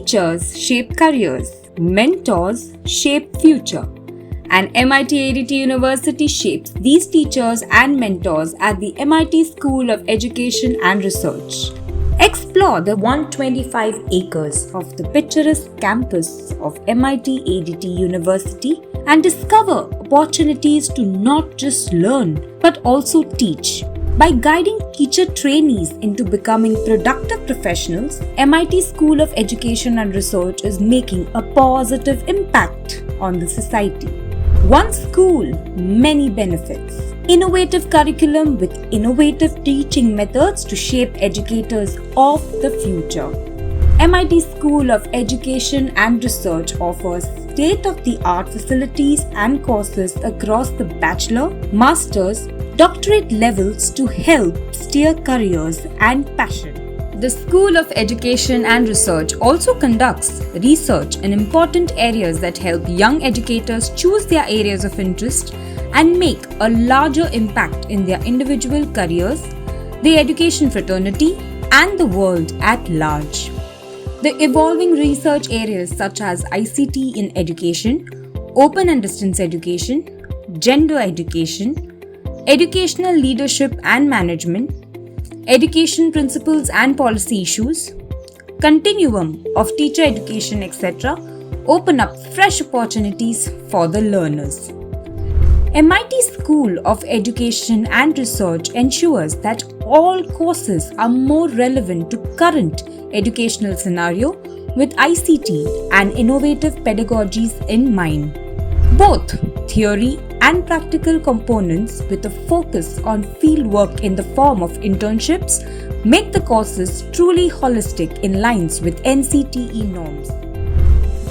Teachers shape careers, mentors shape future, and MIT-ADT University shapes these teachers and mentors at the MIT School of Education and Research. Explore the 125 acres of the picturesque campus of MIT-ADT University and discover opportunities to not just learn but also teach. By guiding teacher trainees into becoming productive professionals, MIT School of Education and Research is making a positive impact on the society. One school, many benefits. Innovative curriculum with innovative teaching methods to shape educators of the future. MIT School of Education and Research offers state-of-the-art facilities and courses across the bachelor, master's, doctorate levels to help steer careers and passion. The School of Education and Research also conducts research in important areas that help young educators choose their areas of interest and make a larger impact in their individual careers, the education fraternity, and the world at large. The evolving research areas such as ICT in education, open and distance education, gender education, educational leadership and management, education principles and policy issues, continuum of teacher education, etc. open up fresh opportunities for the learners. MIT School of Education and Research ensures that all courses are more relevant to current educational scenario with ICT and innovative pedagogies in mind. Both theory and practical components with a focus on fieldwork in the form of internships make the courses truly holistic in lines with NCTE norms.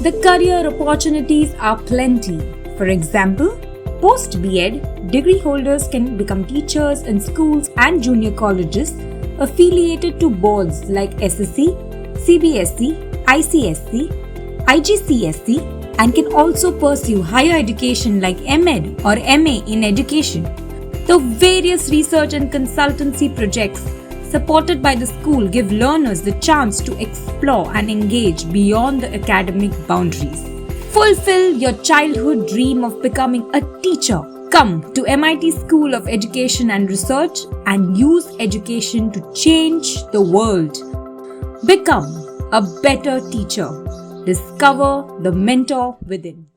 The career opportunities are plenty. For example, post-B.Ed, degree holders can become teachers in schools and junior colleges affiliated to boards like SSC, CBSE, ICSC, IGCSE, and can also pursue higher education like MEd or MA in education. The various research and consultancy projects supported by the school give learners the chance to explore and engage beyond the academic boundaries. Fulfill your childhood dream of becoming a teacher. Come to MIT School of Education and Research and use education to change the world. Become a better teacher. Discover the mentor within.